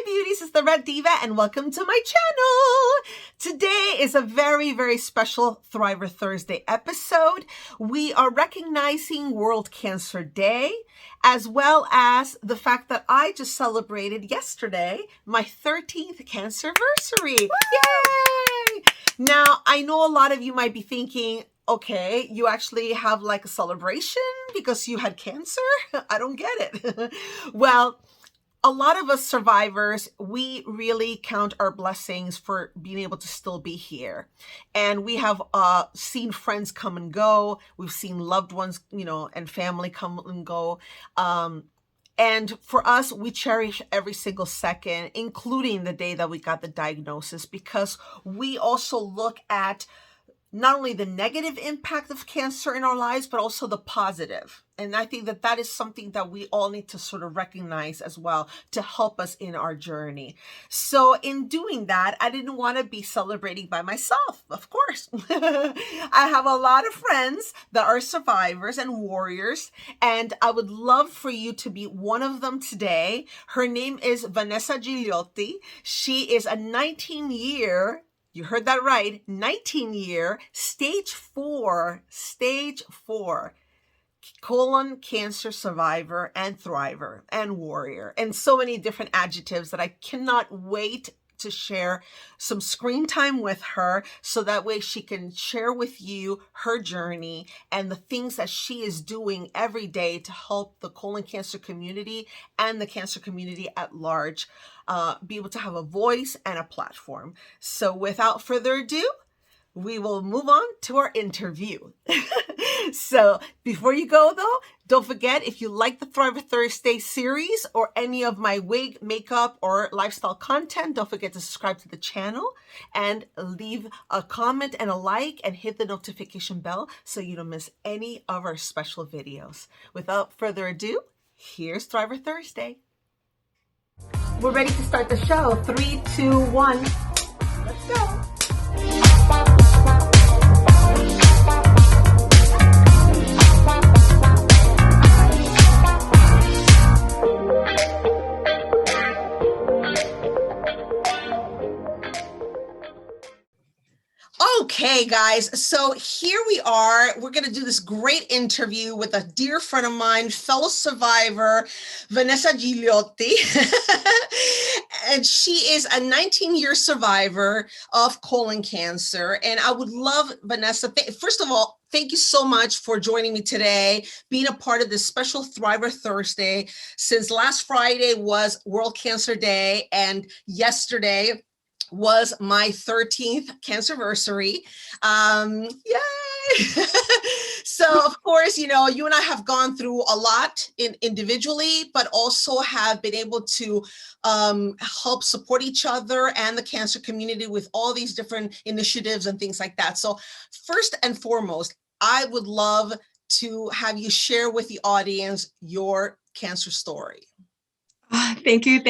Hi beauties, it's the Red Diva and welcome to my channel. Today is a very, very special Thriver Thursday episode. We are recognizing World Cancer Day, as well as the fact that I just celebrated yesterday my 13th Cancerversary. Yay! Now, I know a lot of you might be thinking, okay, you actually have like a celebration because you had cancer? I don't get it. Well, a lot of us survivors, we really count our blessings for being able to still be here. And we have seen friends come and go. We've seen loved ones, and family come and go. And for us, we cherish every single second, including the day that we got the diagnosis, because we also look at not only the negative impact of cancer in our lives, but also the positive. And I think that that is something that we all need to sort of recognize as well to help us in our journey. So in doing that, I didn't want to be celebrating by myself, of course. I have a lot of friends that are survivors and warriors, and I would love for you to be one of them today. Her name is Vanessa Giliotti. She is a 19-year, you heard that right, 19-year, stage 4 colon cancer survivor and thriver and warrior, and so many different adjectives that I cannot wait to share some screen time with her so that way she can share with you her journey and the things that she is doing every day to help the colon cancer community and the cancer community at large be able to have a voice and a platform. So without further ado, we will move on to our interview. So before you go though, don't forget, if you like the Thriver Thursday series or any of my wig, makeup, or lifestyle content, don't forget to subscribe to the channel and leave a comment and a like and hit the notification bell so you don't miss any of our special videos. Without further ado, here's Thriver Thursday. We're ready to start the show. 3, 2, 1, let's go. Okay, guys, so here we are. We're going to do this great interview with a dear friend of mine, fellow survivor, Vanessa Ghigliotti. And she is a 19-year survivor of colon cancer. And I would love, Vanessa, first of all, thank you so much for joining me today, being a part of this special Thriver Thursday. Since last Friday was World Cancer Day, and yesterday was my 13th Cancerversary. Yay! So of course, you and I have gone through a lot individually, but also have been able to help support each other and the cancer community with all these different initiatives and things like that. So first and foremost, I would love to have you share with the audience your cancer story. Thank you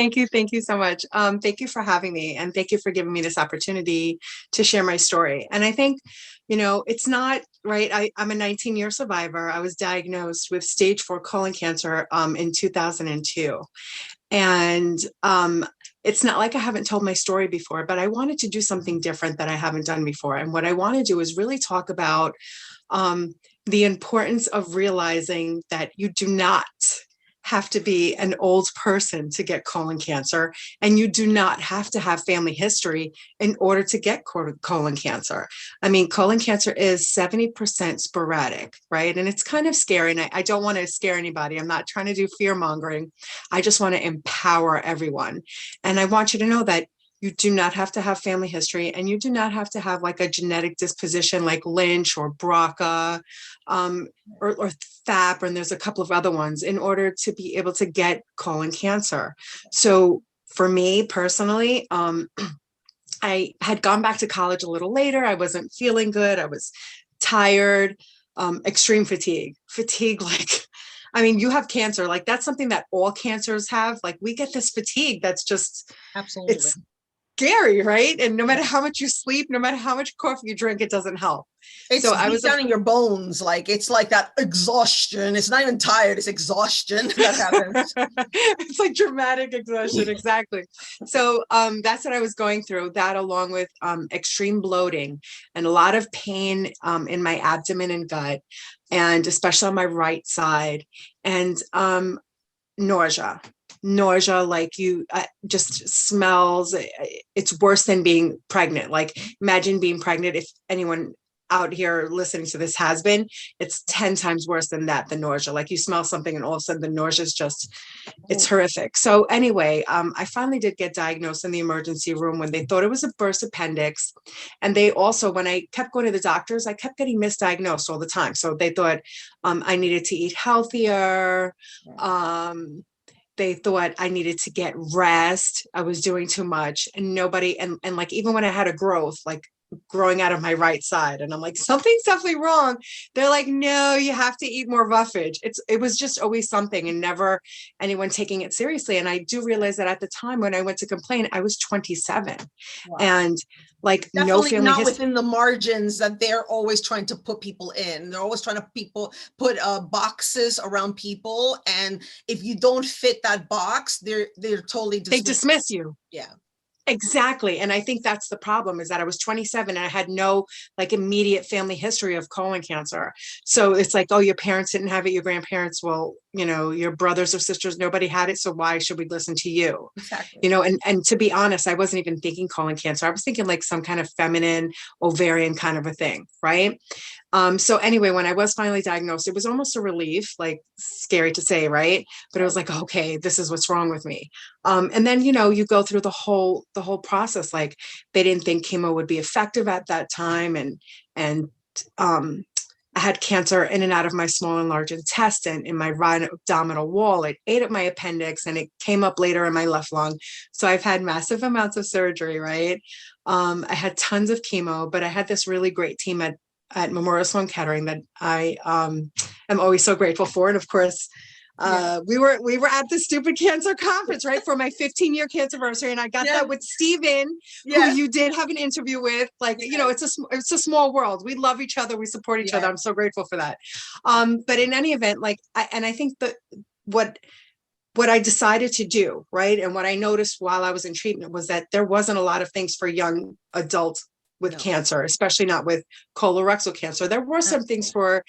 so much. Thank you for having me, and thank you for giving me this opportunity to share my story. And I think, it's not right. I'm a 19-year survivor. I was diagnosed with stage 4 colon cancer in 2002. And it's not like I haven't told my story before, but I wanted to do something different that I haven't done before. And what I want to do is really talk about the importance of realizing that you do not have to be an old person to get colon cancer, and you do not have to have family history in order to get colon cancer. I mean, colon cancer is 70% sporadic, right? And it's kind of scary, and I don't want to scare anybody. I'm not trying to do fear mongering. I just want to empower everyone. And I want you to know that you do not have to have family history, and you do not have to have like a genetic disposition like Lynch or BRCA or FAP, and there's a couple of other ones, in order to be able to get colon cancer. So for me personally, I had gone back to college a little later. I wasn't feeling good. I was tired, extreme fatigue, like, I mean, you have cancer, like that's something that all cancers have. Like we get this fatigue that's just, absolutely. scary, right? And no matter how much you sleep, no matter how much coffee you drink, it doesn't help. It's So I deep was down in your bones. Like, it's like that exhaustion. It's not even tired, it's exhaustion that happens. it's like dramatic exhaustion, exactly. So that's what I was going through, that along with extreme bloating and a lot of pain in my abdomen and gut, and especially on my right side, and nausea. Like you just smells. It's worse than being pregnant. Like, imagine being pregnant. If anyone out here listening to this has been, it's 10 times worse than that, the nausea. Like, you smell something and all of a sudden the nausea is just, it's horrific. So anyway, I finally did get diagnosed in the emergency room when they thought it was a burst appendix. And they also, when I kept going to the doctors, I kept getting misdiagnosed all the time. So they thought I needed to eat healthier. They thought I needed to get rest. I was doing too much, and nobody, and like, even when I had a growth, like growing out of my right side, and I'm like, something's definitely wrong. They're like, no, you have to eat more roughage. It was just always something, and never anyone taking it seriously. And I do realize that at the time when I went to complain, I was 27. Wow. And like, definitely no family not history within the margins that they're always trying to put people in. They're always trying to put boxes around people, and if you don't fit that box, they're totally they dismiss you. Yeah. Exactly. And I think that's the problem, is that I was 27 and I had no like immediate family history of colon cancer. So it's like, oh, your parents didn't have it, your grandparents, well, you know, your brothers or sisters, nobody had it. So why should we listen to you? Exactly. You know, and to be honest, I wasn't even thinking colon cancer. I was thinking like some kind of feminine ovarian kind of a thing. Right. So anyway, when I was finally diagnosed, it was almost a relief, like, scary to say, right? But it was like, okay, this is what's wrong with me. And then, you know, you go through the whole process. Like, they didn't think chemo would be effective at that time. And I had cancer in and out of my small and large intestine, in my right abdominal wall. It ate up my appendix, and it came up later in my left lung. So I've had massive amounts of surgery, right? I had tons of chemo, but I had this really great team at Memorial Sloan Kettering that I am always so grateful for. And of course, we were at the stupid cancer conference, right, for my 15-year Cancerversary, and I got that with Stephen, who you did have an interview with. Like, you know, it's a small world. We love each other. We support each other. I'm so grateful for that. But in any event, like, I think that what I decided to do, right, and what I noticed while I was in treatment was that there wasn't a lot of things for young adults with cancer, especially not with colorectal cancer. There were some things for,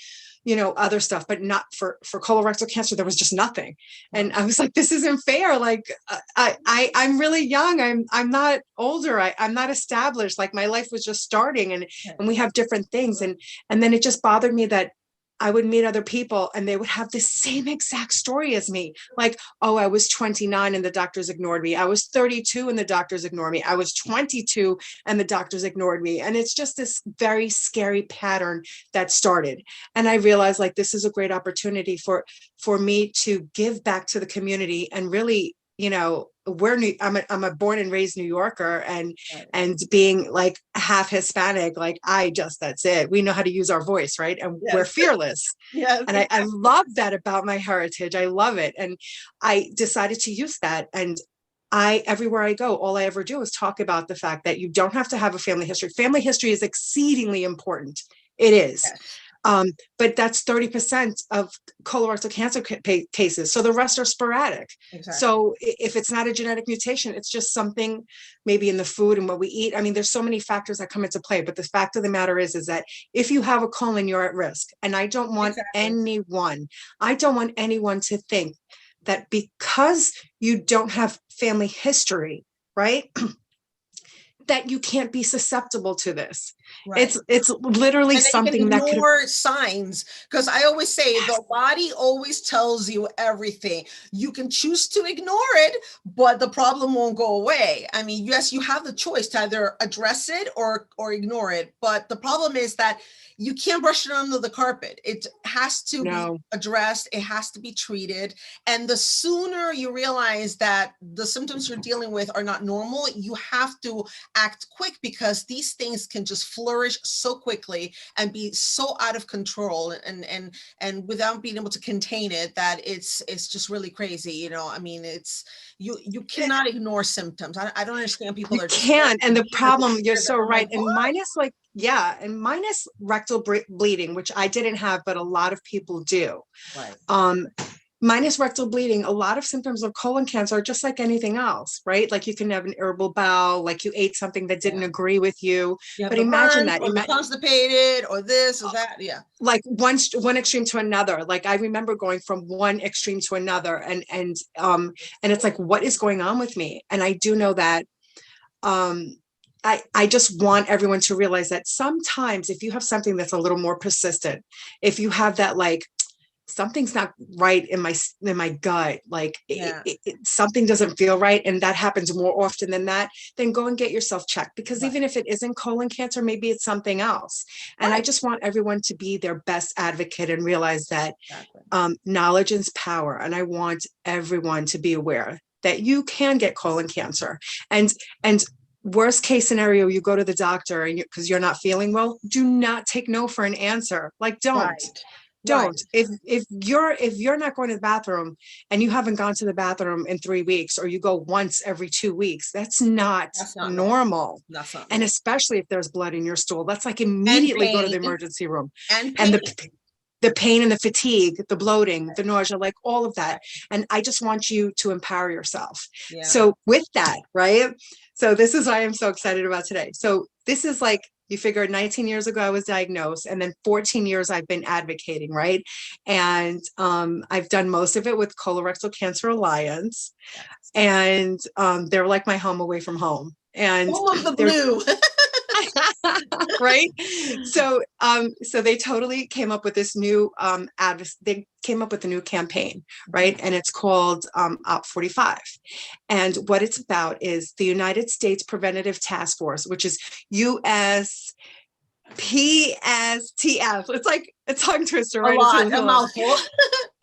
you know, other stuff, but not for colorectal cancer. There was just nothing. And I was like, this isn't fair. Like, I'm really young. I'm not older. I'm not established. Like, my life was just starting, and we have different things. And then it just bothered me that I would meet other people and they would have the same exact story as me. Like, oh, I was 29 and the doctors ignored me. I was 32 and the doctors ignored me. I was 22 and the doctors ignored me. And it's just this very scary pattern that started. And I realized, like, this is a great opportunity for me to give back to the community. And really, you know, I'm a born and raised New Yorker, and being like half Hispanic, like, that's it. We know how to use our voice, right? And we're fearless. And I love that about my heritage. I love it. And I decided to use that. And everywhere I go, all I ever do is talk about the fact that you don't have to have a family history. Family history is exceedingly important. It is. But that's 30% of colorectal cancer cases. So the rest are sporadic. So if it's not a genetic mutation, it's just something maybe in the food and what we eat. I mean, there's so many factors that come into play, but the fact of the matter is that if you have a colon, you're at risk. And I don't want anyone to think that because you don't have family history, right, that you can't be susceptible to this. It's literally something that ignore signs, because I always say the body always tells you everything. You can choose to ignore it, but the problem won't go away. I mean, yes, you have the choice to either address it or ignore it, but the problem is that you can't brush it under the carpet. It has to be addressed. It has to be treated. And the sooner you realize that the symptoms you're dealing with are not normal, you have to act quick, because these things can just flourish so quickly and be so out of control and without being able to contain it, that it's just really crazy. You know, I mean, it's, you cannot ignore symptoms. I don't understand people You that are just can. And the problem, you're that so I'm right. like, And minus like, yeah, and minus rectal bleeding, which I didn't have, but a lot of people do. right. Minus rectal bleeding, a lot of symptoms of colon cancer are just like anything else, right? Like you can have an irritable bowel, like you ate something that didn't agree with you. You have But the imagine burns, that. or the constipated, or this or that. Yeah. Like one extreme to another. Like I remember going from one extreme to another, and it's like, what is going on with me? And I do know that I just want everyone to realize that sometimes if you have something that's a little more persistent, if you have that, like, something's not right in my gut, like something doesn't feel right, and that happens more often than that, then go and get yourself checked, because even if it isn't colon cancer, maybe it's something else. And I just want everyone to be their best advocate and realize that knowledge is power. And I want everyone to be aware that you can get colon cancer. And worst case scenario, you go to the doctor and because you're not feeling well, do not take no for an answer. Like, don't. If you're not going to the bathroom and you haven't gone to the bathroom in 3 weeks, or you go once every 2 weeks, that's not normal. And especially if there's blood in your stool, that's like immediately go to the emergency room. And the pain and the fatigue, the bloating, the nausea, like all of that. And I just want you to empower yourself. So with that, right? So this is why I'm so excited about today. So this is like, you figure 19 years ago, I was diagnosed, and then 14 years I've been advocating, right? And I've done most of it with Colorectal Cancer Alliance. And they're like my home away from home. And home of the blue. Right. So they totally came up with this new they came up with a new campaign, right? And it's called Op 45. And what it's about is the United States Preventative Task Force, which is USPSTF. It's like a tongue twister, right? A mouthful.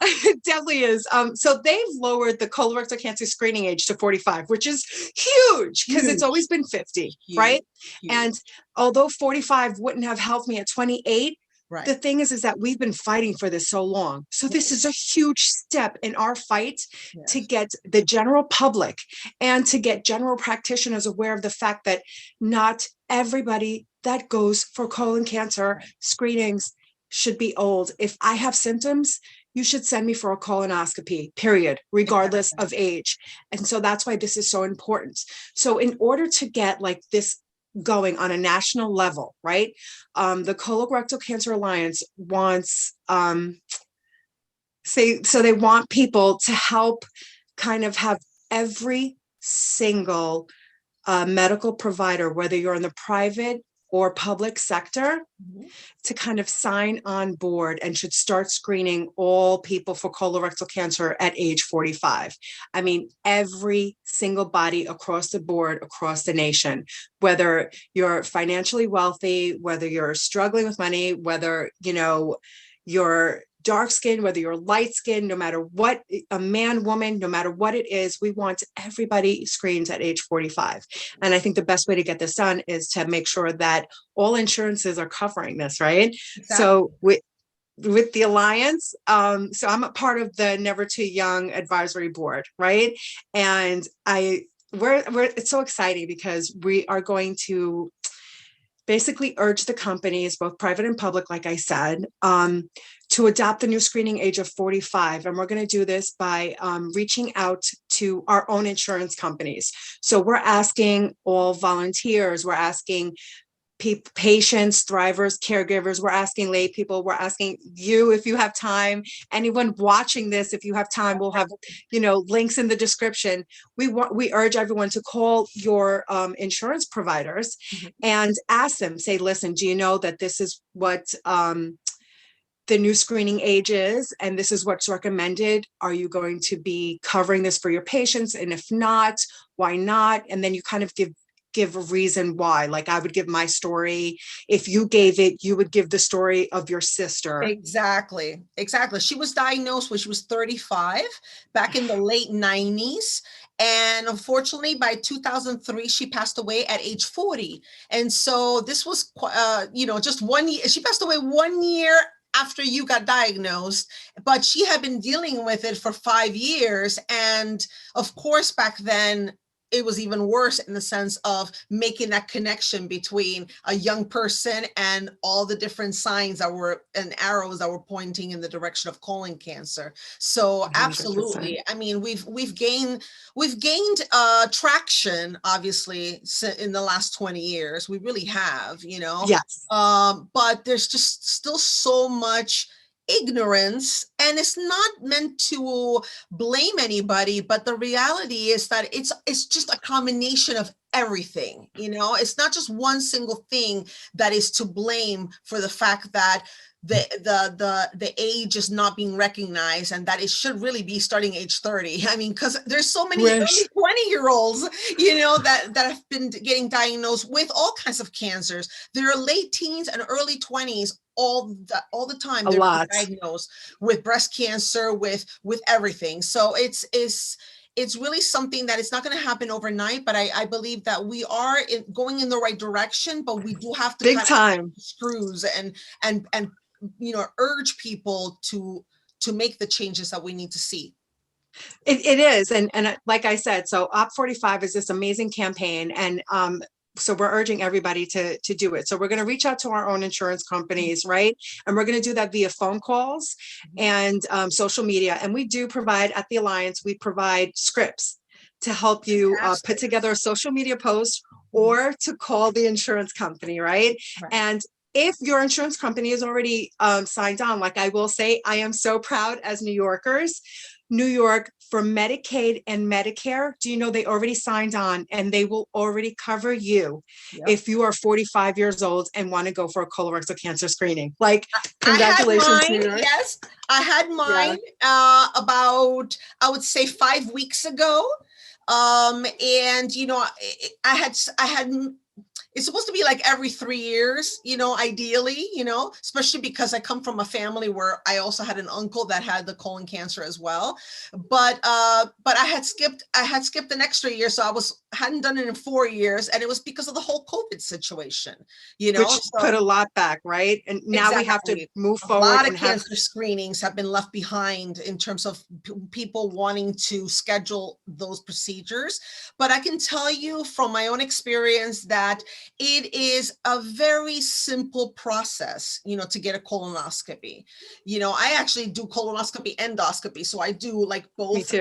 It definitely is. So they've lowered the colorectal cancer screening age to 45, which is huge, because it's always been 50, right? And although 45 wouldn't have helped me at 28, the thing is that we've been fighting for this so long. So this is a huge step in our fight to get the general public and to get general practitioners aware of the fact that not everybody that goes for colon cancer screenings should be old. If I have symptoms, you should send me for a colonoscopy, period, regardless of age. And so that's why this is so important. So in order to get like this going on a national level, right? The Colorectal Cancer Alliance wants, they want people to help kind of have every single medical provider, whether you're in the private or public sector, to kind of sign on board and should start screening all people for colorectal cancer at age 45. I mean, every single body across the board, across the nation, whether you're financially wealthy, whether you're struggling with money, whether, you know, you're dark skin, whether you're light skin, no matter what, a man, woman, no matter what it is, we want everybody screened at age 45. And I think the best way to get this done is to make sure that all insurances are covering this, right? So with the Alliance, so I'm a part of the Never Too Young advisory board, right? And it's so exciting because we are going to basically urge the companies, both private and public, like I said, to adopt the new screening age of 45. And we're going to do this by reaching out to our own insurance companies. So we're asking all volunteers, we're asking patients, thrivers, caregivers, we're asking lay people, we're asking you if you have time, anyone watching this, if you have time, we'll have, you know, links in the description. We urge everyone to call your insurance providers and ask them, say, listen, do you know that this is what the new screening age is, and this is what's recommended? Are you going to be covering this for your patients? And if not, why not? And then you kind of give a reason why. Like I would give my story. If you gave it, you would give the story of your sister. Exactly. She was diagnosed when she was 35 back in the late 90s. And unfortunately, by 2003, she passed away at age 40. And so this was, just 1 year. She passed away 1 year after you got diagnosed, but she had been dealing with it for 5 years. And of course, back then, it was even worse in the sense of making that connection between a young person and all the different signs that were and arrows that were pointing in the direction of colon cancer. So 100%. absolutely. I mean, we've gained traction, obviously, in the last 20 years. We really have, Yes. but there's just still so much ignorance, and it's not meant to blame anybody, but the reality is that it's just a combination of everything. It's not just one single thing that is to blame for the fact that the age is not being recognized, and that it should really be starting age 30. I mean, because there's so many early 20-year-olds, that have been getting diagnosed with all kinds of cancers. There are late teens and early 20s all the time. They're diagnosed with breast cancer, with everything. So it's really something that it's not going to happen overnight, but I believe that we are going in the right direction, but we do have to big time screws and urge people to make the changes that we need to see. It is. And like I said, so Op45 is this amazing campaign. And so we're urging everybody to do it. So we're going to reach out to our own insurance companies, right? And we're going to do that via phone calls and social media. And we do provide at the Alliance, we provide scripts to help you put together a social media post or to call the insurance company, right? And if your insurance company is already signed on, like I will say, I am so proud as New Yorkers. New York, for Medicaid and Medicare, do you know they already signed on and they will already cover you if you are 45 years old and want to go for a colorectal cancer screening? Like, congratulations. I had mine, yes, I had mine about, I would say 5 weeks ago. And I had it's supposed to be like every 3 years, ideally, especially because I come from a family where I also had an uncle that had the colon cancer as well. But I had skipped an extra year. So hadn't done it in 4 years. And it was because of the whole COVID situation, Which put a lot back, right? And now we have to move forward. A lot of cancer screenings have been left behind in terms of people wanting to schedule those procedures. But I can tell you from my own experience that it is a very simple process, to get a colonoscopy. I actually do colonoscopy endoscopy. So I do like both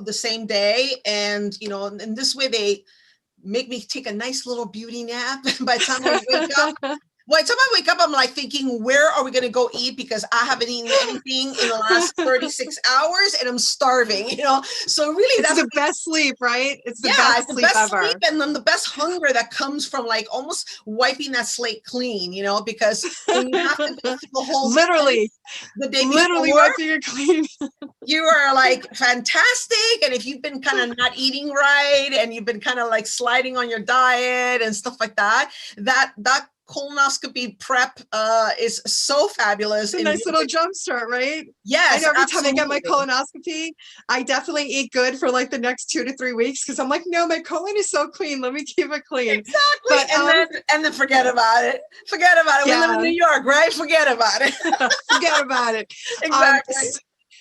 the same day. And, in this way, they make me take a nice little beauty nap. By the time I wake up, I'm like thinking, where are we going to go eat? Because I haven't eaten anything in the last 36 hours and I'm starving, So really, that's the best sleep, right? It's the best sleep ever. And then the best hunger that comes from like almost wiping that slate clean, because when you have to go through the whole literally the day literally before, wiping it clean. You are like fantastic. And if you've been kind of not eating right and you've been kind of like sliding on your diet and stuff like that, that colonoscopy prep is so fabulous. It's a nice little jump start, right? Yes. I know every time I get my colonoscopy, I definitely eat good for like the next 2 to 3 weeks because I'm like, no, my colon is so clean. Let me keep it clean. Exactly. But, and then forget about it. Forget about it. We live in New York, right? Forget about it. Forget about it. Exactly.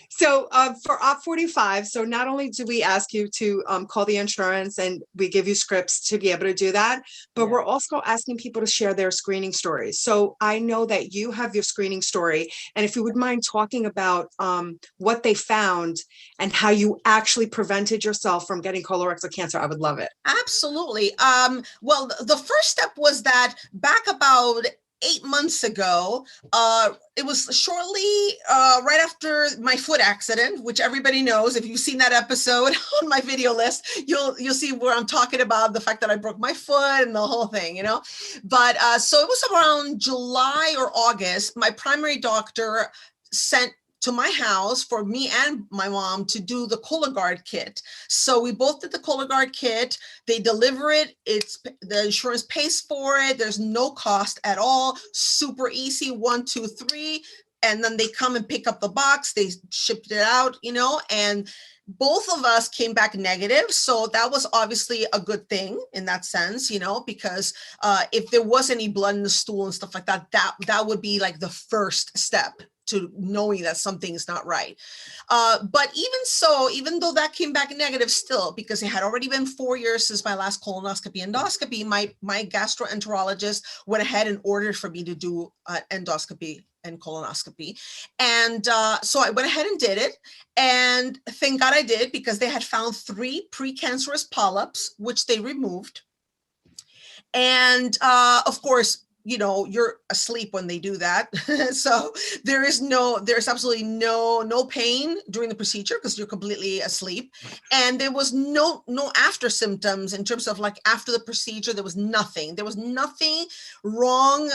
So for Op45, so not only do we ask you to call the insurance and we give you scripts to be able to do that, but we're also asking people to share their screening stories. So I know that you have your screening story. And if you would mind talking about what they found and how you actually prevented yourself from getting colorectal cancer, I would love it. Absolutely. Well, the first step was that back about 8 months ago, it was shortly right after my foot accident, which everybody knows. If you've seen that episode on my video list, you'll see where I'm talking about the fact that I broke my foot and the whole thing, But so it was around July or August. My primary doctor sent to my house for me and my mom to do the Cologuard kit. So we both did the Cologuard kit. They deliver it. The insurance pays for it. There's no cost at all. Super easy. 1, 2, 3. And then they come and pick up the box. They shipped it out, and both of us came back negative. So that was obviously a good thing in that sense, you know, because if there was any blood in the stool and stuff like that, that would be like the first step to knowing that something is not right. But even so, even though that came back negative still, because it had already been 4 years since my last colonoscopy endoscopy, my gastroenterologist went ahead and ordered for me to do endoscopy and colonoscopy. And so I went ahead and did it. And thank God I did, because they had found 3 precancerous polyps, which they removed. And of course, you know, you're asleep when they do that. So there's absolutely no pain during the procedure because you're completely asleep. And there was no after symptoms in terms of like after the procedure. There was nothing wrong.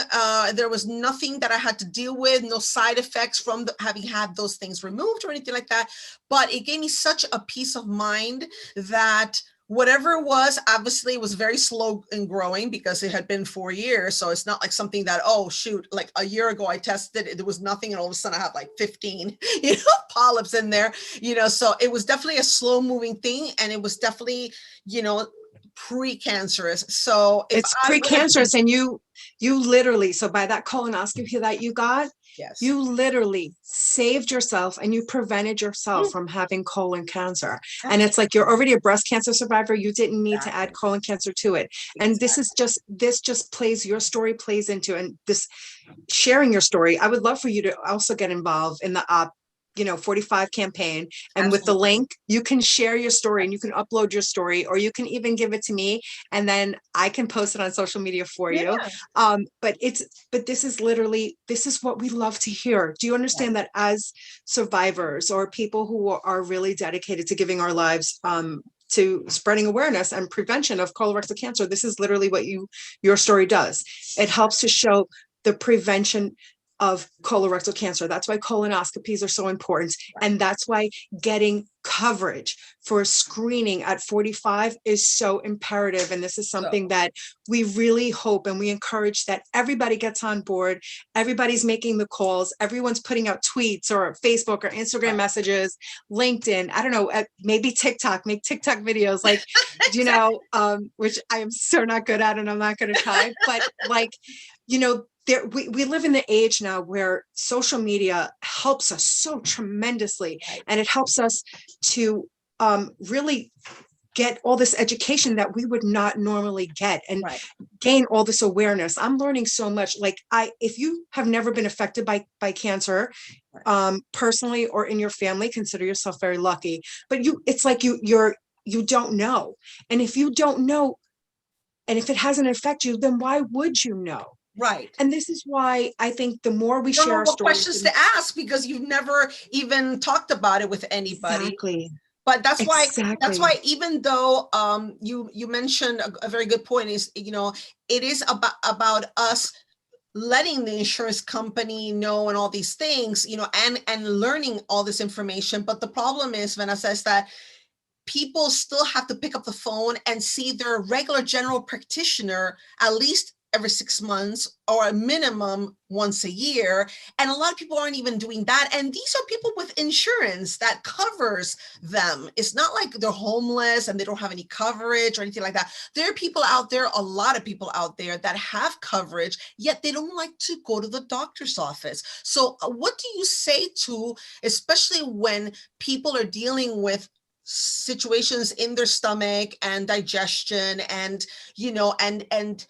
There was nothing that I had to deal with, no side effects from having had those things removed or anything like that. But it gave me such a peace of mind that whatever it was, obviously it was very slow in growing because it had been 4 years. So it's not like something that, oh shoot, like a year ago I tested it, there was nothing, and all of a sudden I have like 15, polyps in there, so it was definitely a slow moving thing. And it was definitely, precancerous. So if it's I would have precancerous, and you literally, so by that colonoscopy that you got, yes, you literally saved yourself and you prevented yourself from having colon cancer. And it's like, you're already a breast cancer survivor. You didn't need to add colon cancer to it. And this just plays, your story plays into, and this sharing your story. I would love for you to also get involved in the 45 campaign. And with the link, you can share your story and you can upload your story, or you can even give it to me and then I can post it on social media for you. But this is literally, this is what we love to hear. Do you understand that as survivors or people who are really dedicated to giving our lives to spreading awareness and prevention of colorectal cancer, this is literally what your story does. It helps to show the prevention of colorectal cancer. That's why colonoscopies are so important. And that's why getting coverage for screening at 45 is so imperative. And this is something that we really hope and we encourage that everybody gets on board. Everybody's making the calls. Everyone's putting out tweets or Facebook or Instagram messages, LinkedIn, I don't know, maybe TikTok, make TikTok videos, like, which I am so not good at and I'm not going to try, but like, we live in the age now where social media helps us so tremendously, and it helps us to really get all this education that we would not normally get and gain all this awareness. I'm learning so much. Like if you have never been affected by cancer, personally or in your family, consider yourself very lucky. But it's like you don't know. And if you don't know, and if it hasn't affected you, then why would you know? Right. And this is why I think the more we you don't share know our what stories, questions to ask because you've never even talked about it with anybody. Exactly. But that's why even though you mentioned a very good point is, it is about us letting the insurance company know and all these things, and learning all this information. But the problem is, Vanessa, is that people still have to pick up the phone and see their regular general practitioner at least every 6 months or a minimum once a year. And a lot of people aren't even doing that. And these are people with insurance that covers them. It's not like they're homeless and they don't have any coverage or anything like that. There are people out there, a lot of people out there that have coverage, yet they don't like to go to the doctor's office. So what do you say to, especially when people are dealing with situations in their stomach and digestion and, and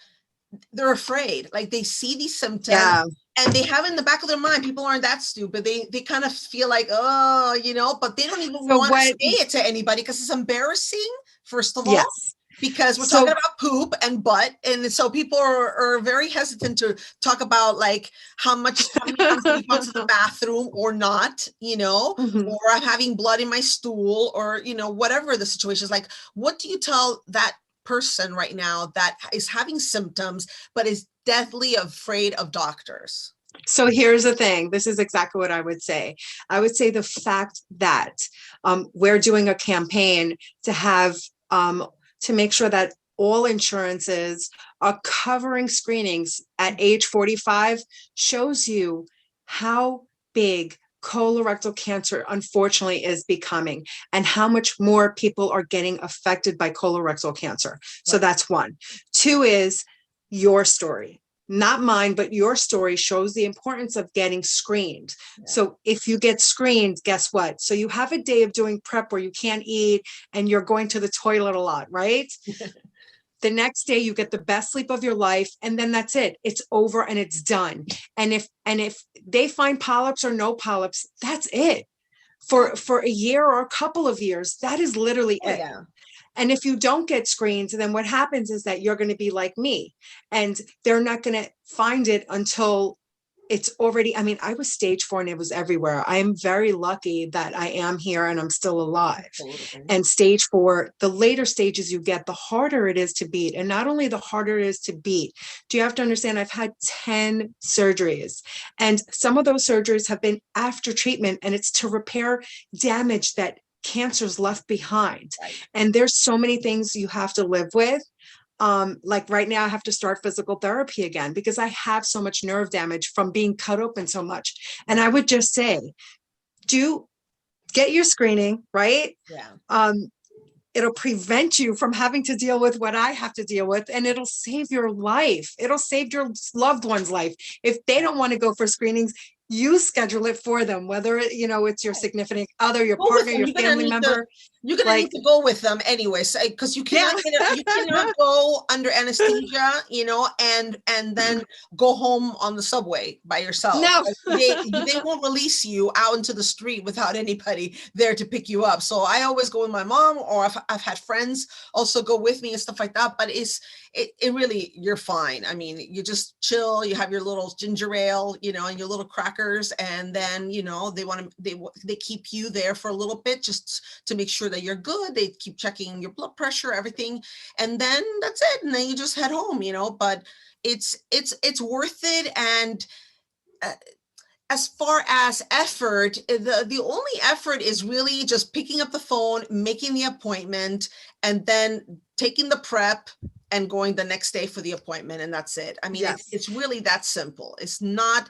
they're afraid, like they see these symptoms and they have in the back of their mind, people aren't that stupid. They kind of feel like, oh, but they don't even want to say it to anybody because it's embarrassing, first of all, because we're talking about poop and butt. And so people are very hesitant to talk about like how many times they've gone to the bathroom or not, or I'm having blood in my stool or, whatever the situation is. Like, what do you tell that person right now that is having symptoms but is deathly afraid of doctors? So here's the thing. This is exactly what I would say. I would say the fact that we're doing a campaign to have to make sure that all insurances are covering screenings at age 45 shows you how big colorectal cancer, unfortunately, is becoming, and how much more people are getting affected by colorectal cancer. So that's one. Two is your story. Not mine, but your story shows the importance of getting screened. So if you get screened, guess what? So you have a day of doing prep where you can't eat and you're going to the toilet a lot, right? The next day you get the best sleep of your life, and then that's it. It's over and it's done. And if they find polyps or no polyps, that's it. For a year or a couple of years, that is literally it. Yeah. And if you don't get screened, then what happens is that you're going to be like me, and they're not going to find it until it's already, I mean, I was stage 4 and it was everywhere. I am very lucky that I am here and I'm still alive. Absolutely. And stage 4, the later stages you get, the harder it is to beat. And not only the harder it is to beat, do you have to understand, I've had 10 surgeries, and some of those surgeries have been after treatment, and it's to repair damage that cancer's left behind. And there's so many things you have to live with. Like right now I have to start physical therapy again because I have so much nerve damage from being cut open so much. And I would just say, get your screening, right? Yeah. It'll prevent you from having to deal with what I have to deal with, and it'll save your life. It'll save your loved one's life. If they don't want to go for screenings, you schedule it for them, whether it's your significant other, your partner, your family member. You're gonna need to go with them anyway, because you cannot you cannot go under anesthesia, and then go home on the subway by yourself. No. They won't release you out into the street without anybody there to pick you up. So I always go with my mom, or I've had friends also go with me and stuff like that. But it really, you're fine. I mean, you just chill, you have your little ginger ale, and your little crackers, and then, they keep you there for a little bit just to make sure that you're good. They keep checking your blood pressure, everything, and then that's it. And then you just head home, but it's worth it. And as far as effort, the only effort is really just picking up the phone, making the appointment, and then taking the prep and going the next day for the appointment, and that's it. I mean, it's really that simple. It's not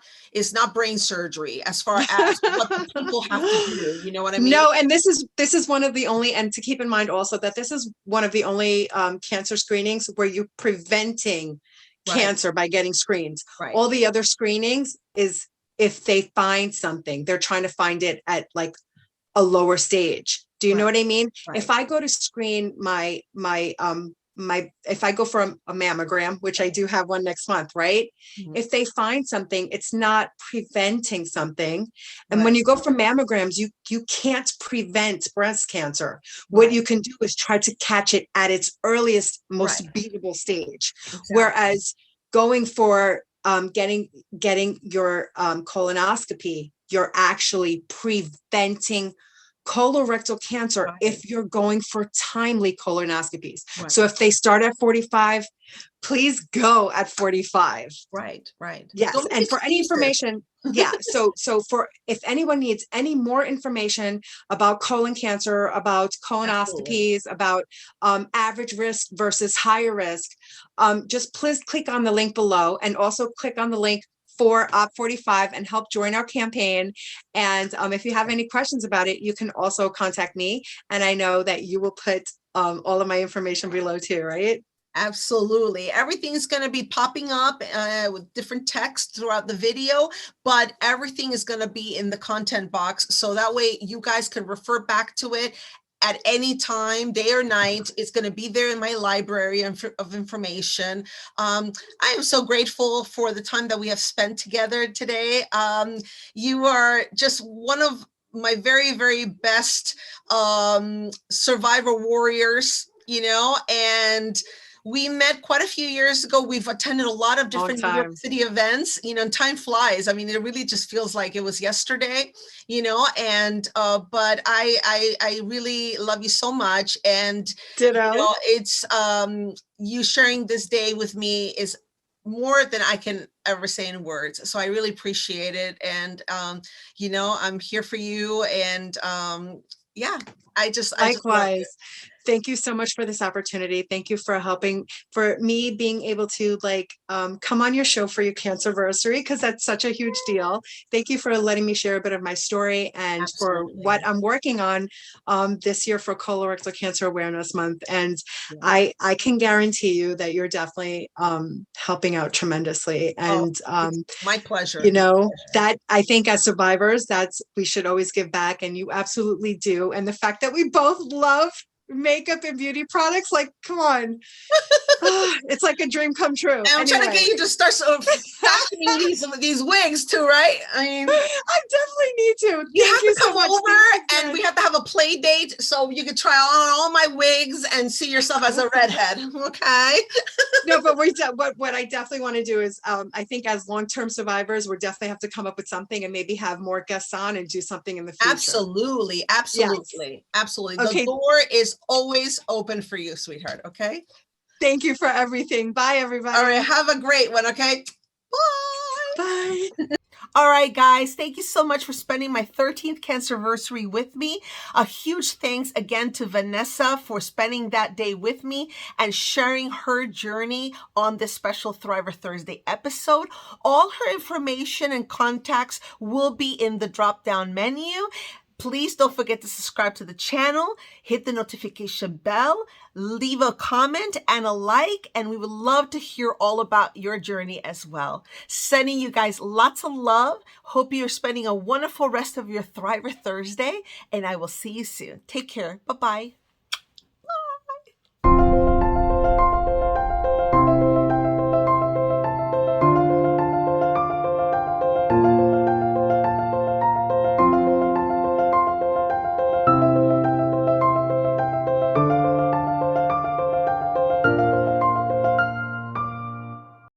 brain surgery as far as what the people have to do. You know what I mean? No, and this is one of the only, and to keep in mind also that this is one of the only cancer screenings where you're preventing cancer by getting screened. All the other screenings is if they find something, they're trying to find it at like a lower stage. Do you know what I mean? If I go to screen if I go for a mammogram, which I do have one next month, right? If they find something, it's not preventing something. And when you go for mammograms, you can't prevent breast cancer. What you can do is try to catch it at its earliest, most beatable stage. Whereas going for getting your colonoscopy, you're actually preventing colorectal cancer if you're going for timely colonoscopies. So if they start at 45, please go at 45. Right. Yes. And for any information, so for if anyone needs any more information about colon cancer, about colonoscopies, about average risk versus higher risk, just please click on the link below, and also click on the link for OP45 and help join our campaign. And if you have any questions about it, you can also contact me. And I know that you will put all of my information below too, right? Absolutely. Everything's going to be popping up with different text throughout the video, but everything is going to be in the content box. So that way you guys can refer back to it at any time, day or night. It's going to be there in my library of information. I am so grateful for the time that we have spent together today. You are just one of my very, very best survivor warriors, and we met quite a few years ago. We've attended a lot of different New York City events. Time flies. I mean, it really just feels like it was yesterday, and but I really love you so much. And it's you sharing this day with me is more than I can ever say in words. So I really appreciate it. And I'm here for you. And likewise. Thank you so much for this opportunity. Thank you for helping, for me being able to come on your show for your Cancerversary, because that's such a huge deal. Thank you for letting me share a bit of my story and for Absolutely. what I'm working on this year for Colorectal Cancer Awareness Month. And Yeah. I can guarantee you that you're definitely helping out tremendously. And my pleasure. you know, that I think as survivors, we should always give back, and you absolutely do. And the fact that we both love makeup and beauty products, like, come on. It's like a dream come true. And I'm trying to get you to start fashioning these wigs too, right? I mean, I definitely need to. You Thank have you to come so much. over and we have to have a play date so you can try on all my wigs and see yourself as a redhead. Okay. No, but what I definitely want to do is I think as long-term survivors, we're definitely have to come up with something and maybe have more guests on and do something in the future. Absolutely. Absolutely. Yes. Absolutely. Okay. The door is always open for you, sweetheart. Okay. Thank you for everything. Bye, everybody. All right. Have a great one. Okay. Bye. Bye. All right, guys, thank you so much for spending my 13th Cancerversary with me. A huge thanks again to Vanessa for spending that day with me and sharing her journey on this special Thriver Thursday episode. All her information and contacts will be in the drop-down menu. Please don't forget to subscribe to the channel, hit the notification bell, leave a comment and a like, and we would love to hear all about your journey as well. Sending you guys lots of love. Hope you're spending a wonderful rest of your Thriver Thursday, and I will see you soon. Take care. Bye-bye.